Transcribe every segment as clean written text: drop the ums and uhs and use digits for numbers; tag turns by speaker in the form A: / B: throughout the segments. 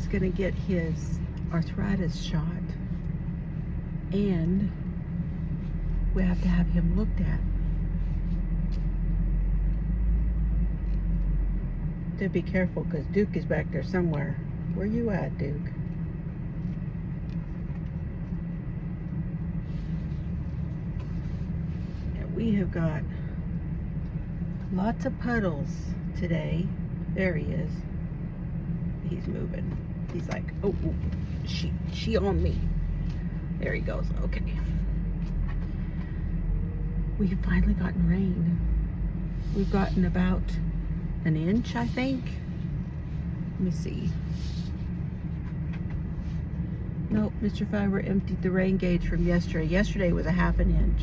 A: is going to get his arthritis shot, and we have to have him looked at. To be careful, because Duke is back there somewhere. Where you at, Duke? And we have got lots of puddles today. There he is. He's moving. He's like, oh, she on me. There he goes. Okay. We've finally gotten rain. We've gotten about an inch, I think. Let me see. Nope, Mr. Fiber emptied the rain gauge from yesterday. Yesterday was a ½ inch.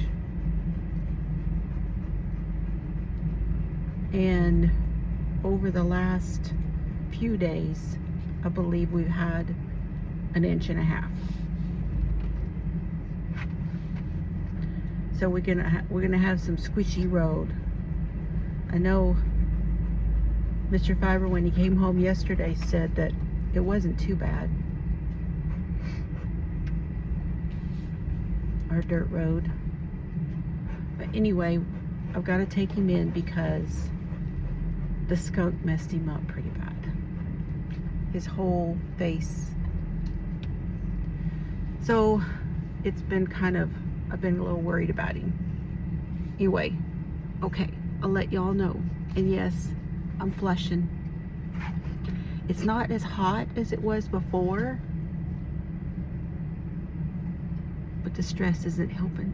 A: And over the last few days, I believe we've had an inch and a half. So we're gonna have some squishy road. I know Mr. Fiber, when he came home yesterday, said that it wasn't too bad. Our dirt road. But anyway, I've got to take him in because the skunk messed him up pretty bad. His whole face. So it's been I've been a little worried about him. Anyway, okay, I'll let y'all know. And yes, I'm flushing. It's not as hot as it was before, but the stress isn't helping.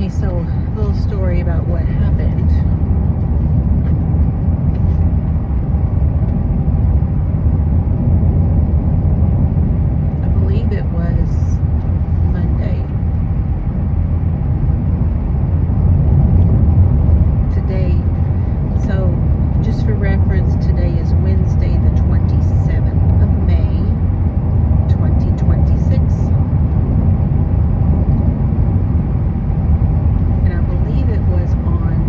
A: Okay, so a little story about what happened. I believe it was Monday. Today, so just for reference, today is Wednesday the 27th of May, 2026. And I believe it was on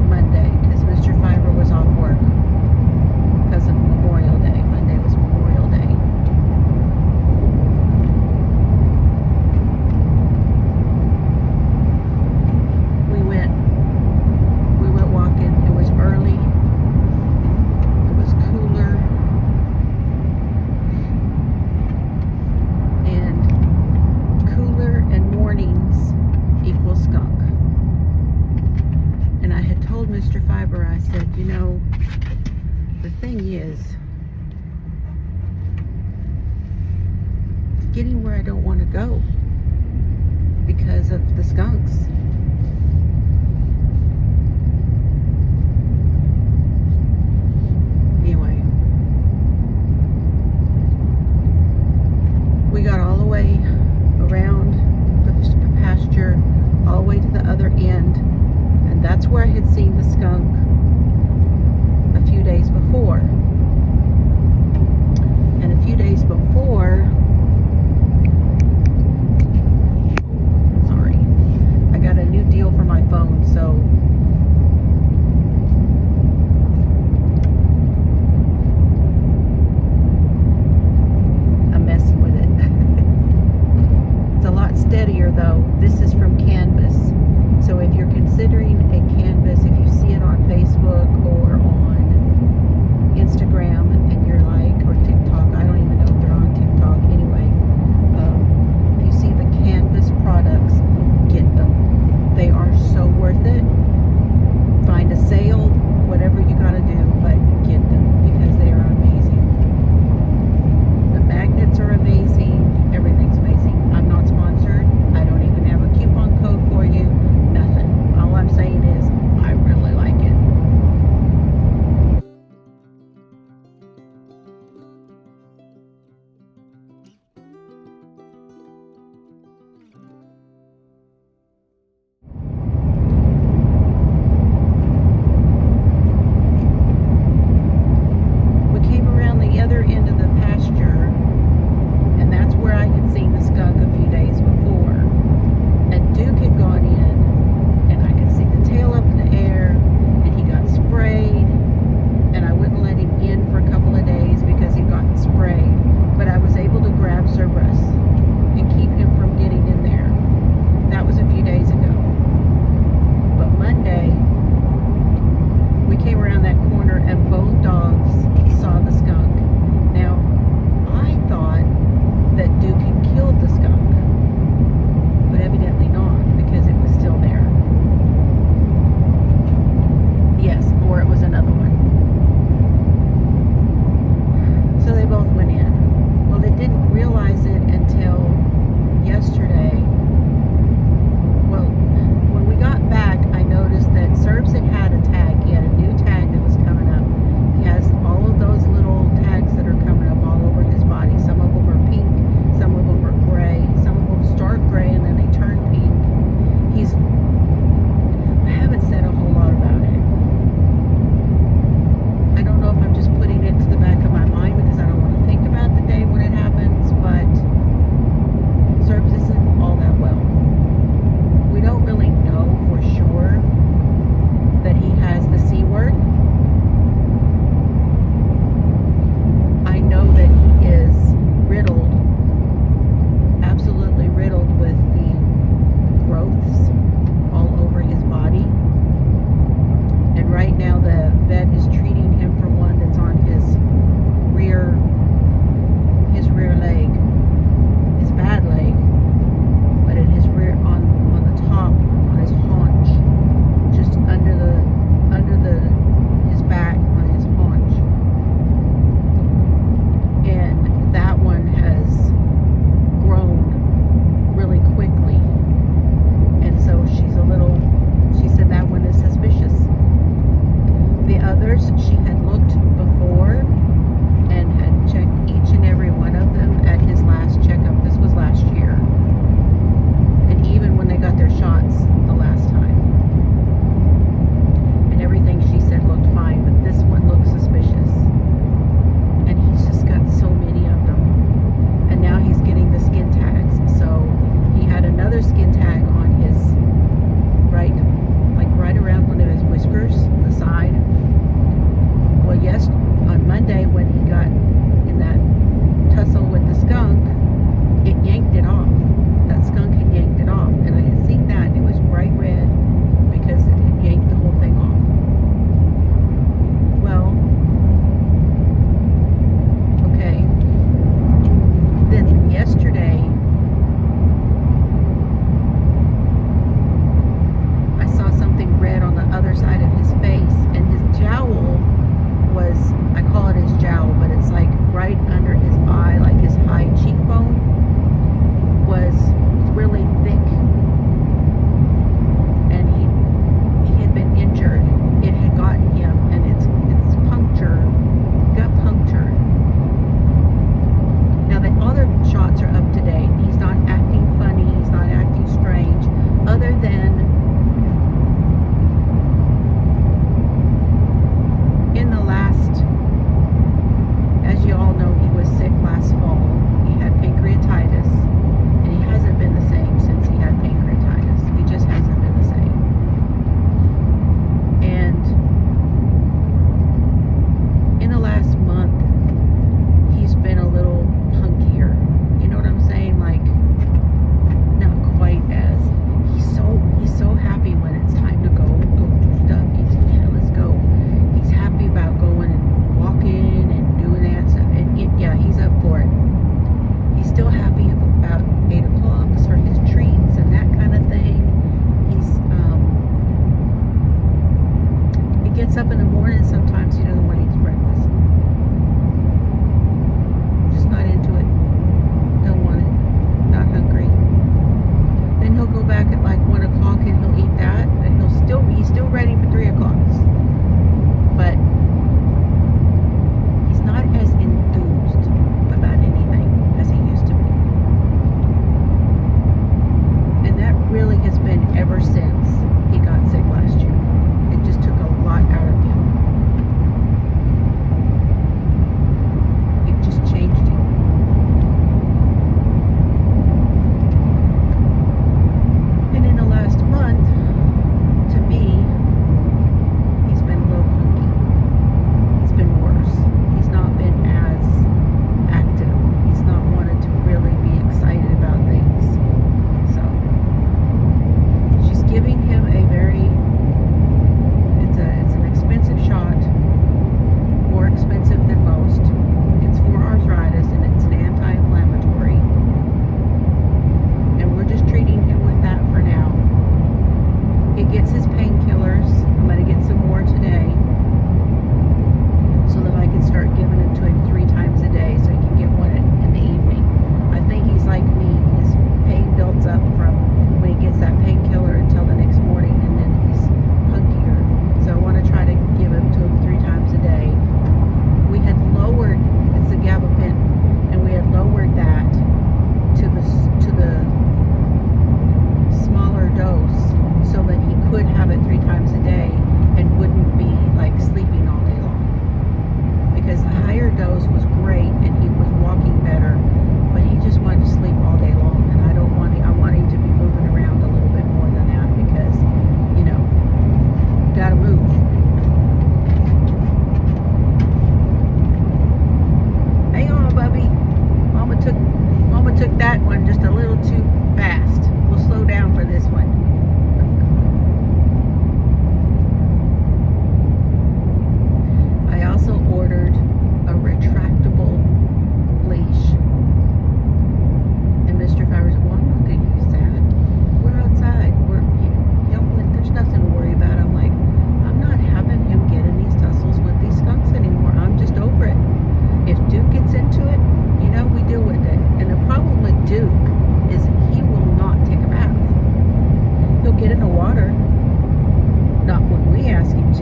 A: Monday because Mr. Fiber was off work because of Memorial Day. Monday was Memorial Day. We went walking. It was early. It was cooler. And cooler and mornings equal skunk. And I had told Mr. Fiber, I said, you know, the thing is, it's getting where I don't want to go because of the skunks. Anyway, we got all the way around the pasture, all the way to the other end, and that's where I had seen the skunk a few days before. And a few days before, sorry, I got a new deal for my phone, so I'm messing with it. It's a lot steadier though. This is from Canvas. So if you're considering a Canvas, if you see it on Facebook,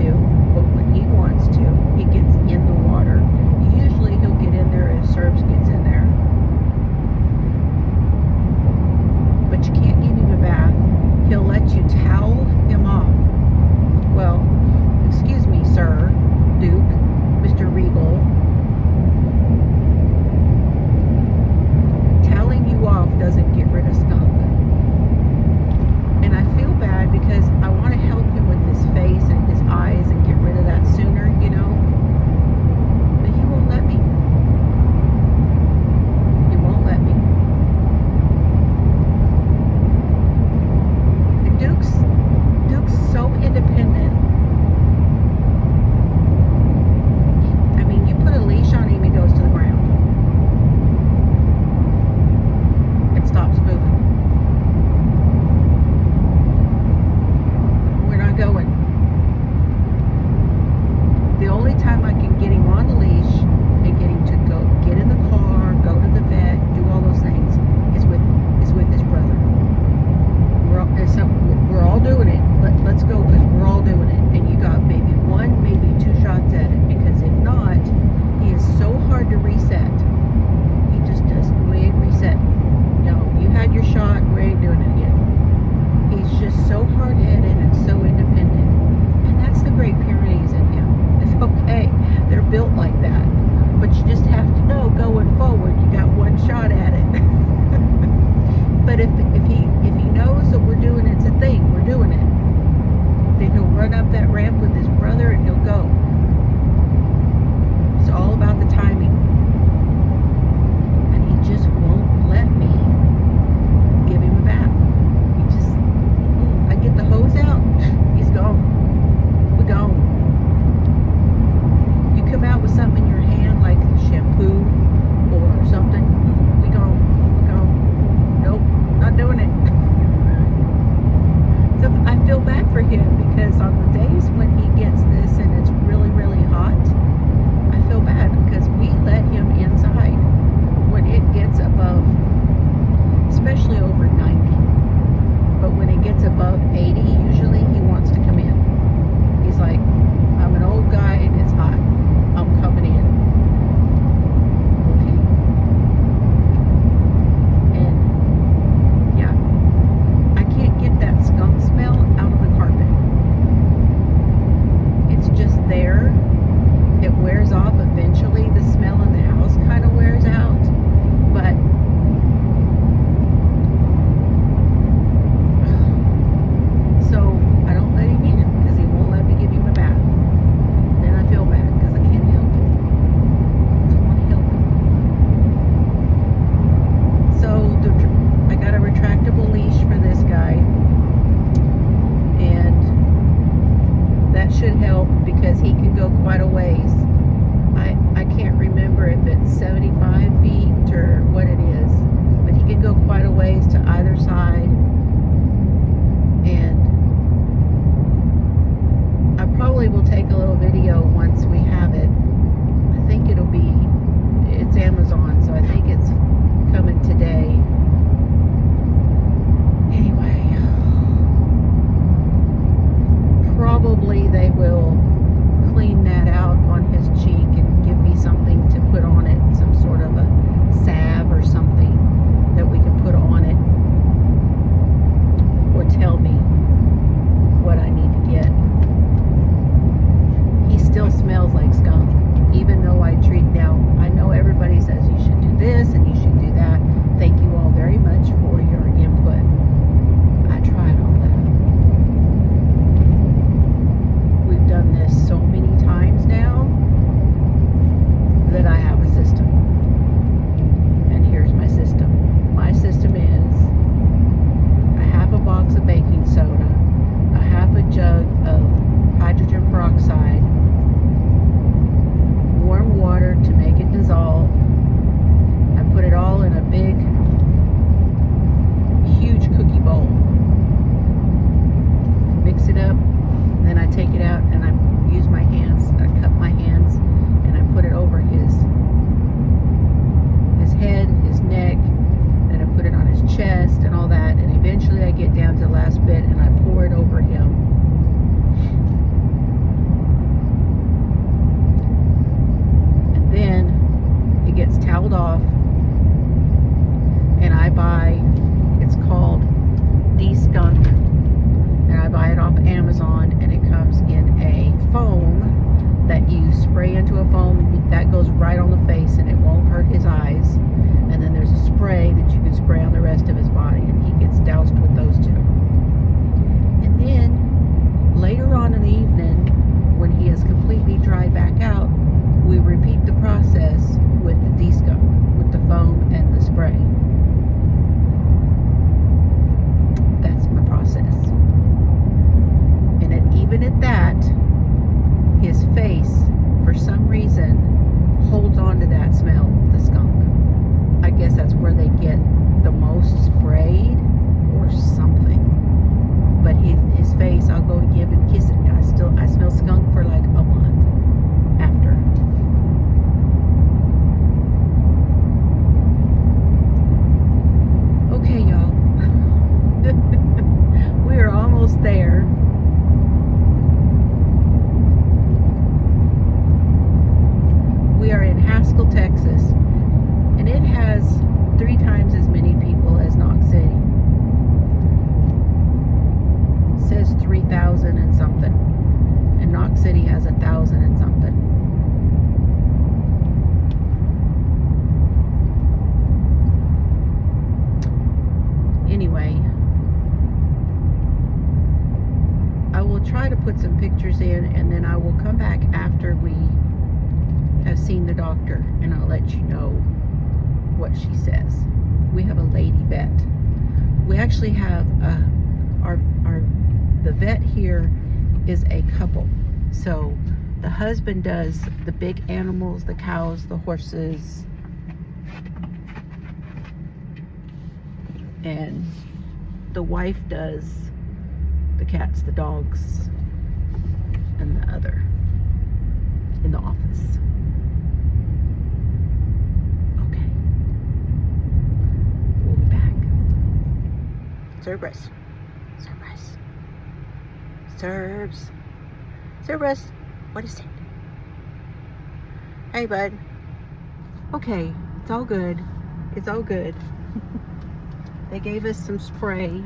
A: to, but when he wants to, he gets in the water. Usually he'll get in there as Cerbs gets in there. But you can't give him a bath. He'll let you towel him off. Well, excuse me, sir, Duke, Mr. Regal. Toweling you off doesn't get rid of skunk. And I feel bad because I want to help him with his face and his eyes and get rid of that sooner, you know. But he won't let me. He won't let me. And Duke's so independent. I mean, you put a leash on him, he goes to the ground. It stops moving. Going. The only time I can get him on the leash and get him to go get in the car, go to the vet, do all those things is with his brother. We're all doing it. Let's go because we're all doing it. And you got maybe one, maybe two shots at it, because if not, he is so hard to reset. He just does. We ain't reset. No, you had your shot. We ain't doing it again. He's just so hard-headed and so independent. And that's the great purities in him. It's okay. They're built like that. But you just have to know going forward, you got one shot at it. But if he knows that we're doing it's a thing, we're doing it, then he'll run up that ramp with his brother and he'll go. It's all about the timing. And he just won't let me give him a bath. Get the hose out, he's gone. We're gone. You come out with something in your hand like shampoo or something, we gone. We're gone. Nope, not doing it. So I feel bad for him because on the days when he gets this and it's really, really hot, I feel bad because we let him inside when it gets above, especially over 90. But when it gets above 80, usually he wants to come in. He's like, I'm an old guy and it's hot. I'm coming in. Okay. And yeah, I can't get that skunk smell out of the carpet. It's just there. It wears off eventually. The smell in the house kind of wears out. But should help because he can go quite a ways. I can't remember if it's 75 feet or what it is, but he can go quite a ways to either side. And I probably will take a little video once we have it. I think it's Amazon, so I think it's coming today. Anyway, probably they will clean that out on his cheek and give me something to put on it, some sort of a salve or something that we can put on it, or tell me there. We are in Haskell, Texas, and it has 3 times as many people as Knox City. It says 3,000 and something, and Knox City has 1,000 and something. Anyway, I will try to put some pictures in, and then I will come back after we have seen the doctor, and I'll let you know what she says. We have a lady vet. We actually have the vet here is a couple. So the husband does the big animals, the cows, the horses, and the wife does the cats, the dogs, and the other in the office. Okay, we'll be back. Cerbs, Cerbs, Cerbs, Cerbs, what is it? Hey, bud. Okay, it's all good. It's all good. They gave us some spray,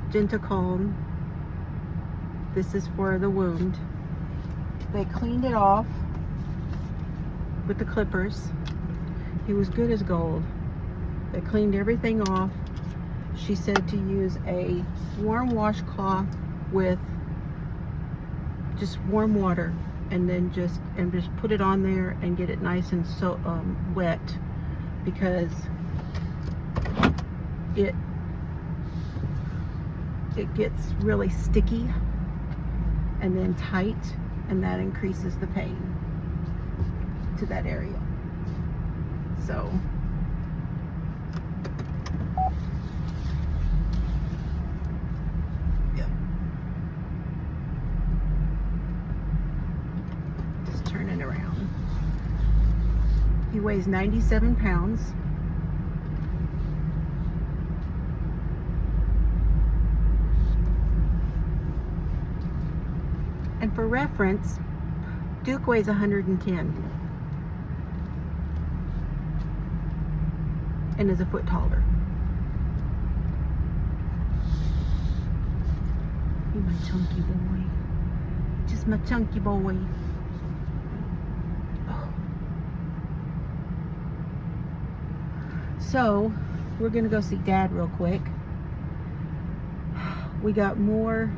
A: Gentacalm. This is for the wound. They cleaned it off with the clippers. He was good as gold. They cleaned everything off. She said to use a warm washcloth with just warm water, and then just put it on there and get it nice and so wet, because it gets really sticky and then tight, and that increases the pain to that area. So yeah, just turn it around. He weighs 97 pounds. And for reference, Duke weighs 110 and is a foot taller. You're my chunky boy. Just my chunky boy. Oh. So, we're gonna go see Dad real quick. We got more.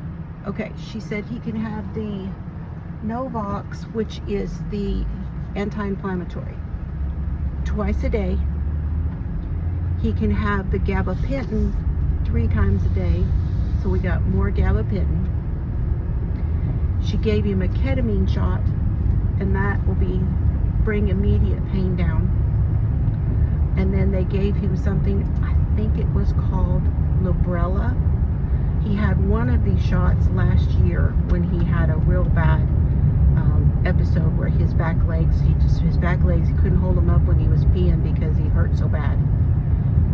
A: Okay, she said he can have the Novox, which is the anti-inflammatory, twice a day. He can have the gabapentin 3 times a day. So we got more gabapentin. She gave him a ketamine shot, and that will bring immediate pain down. And then they gave him something, I think it was called Librela. He had one of these shots last year when he had a real bad episode where his back legs, he couldn't hold them up when he was peeing because he hurt so bad.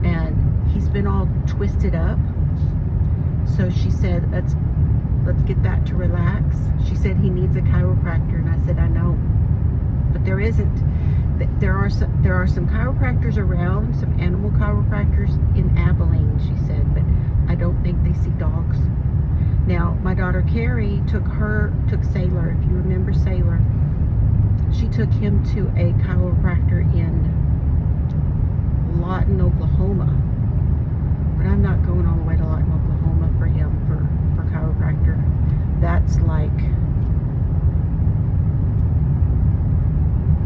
A: And he's been all twisted up. So she said, let's get that to relax. She said he needs a chiropractor, and I said, I know, but there isn't. There are some chiropractors around, some animal chiropractors in Abilene, she said, but I don't think they see dogs. Now, my daughter Carrie took Sailor, if you remember Sailor, she took him to a chiropractor in Lawton, Oklahoma. But I'm not going all the way to Lawton, Oklahoma for him for chiropractor. That's like,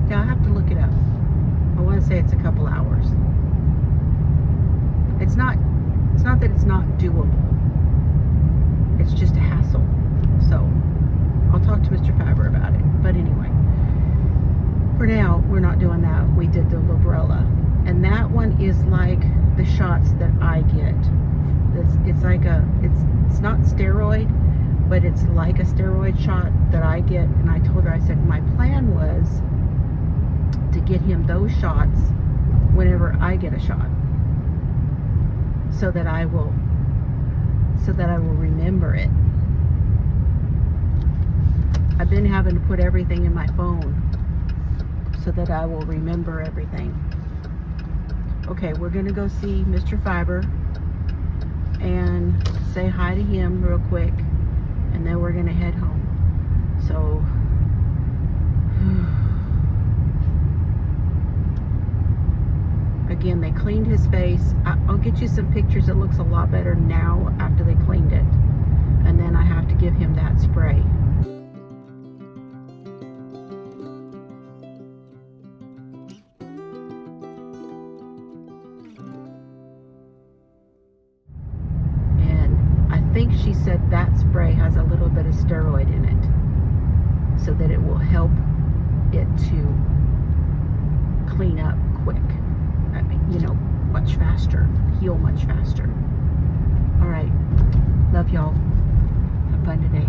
A: yeah, I have to look it up. I want to say it's a couple hours. It's not that it's not doable. It's just a hassle. So I'll talk to Mr. Fiber about it. But anyway, for now, we're not doing that. We did the Librela, and that one is like the shots that I get. It's like it's not steroid, but it's like a steroid shot that I get. And I told her, I said, my plan was to get him those shots whenever I get a shot, so that I will remember it. been having to put everything in my phone so that I will remember everything. Okay, we're gonna go see Mr. Fiber and say hi to him real quick, and then we're gonna head home. So again, they cleaned his face. I'll get you some pictures. It looks a lot better now after they cleaned it. And then I have to give him that spray. And I think she said that spray has a little bit of steroid in it, so that it will help it to clean up quick. I mean, you know, much faster, heal much faster. All right, love y'all. Have fun today.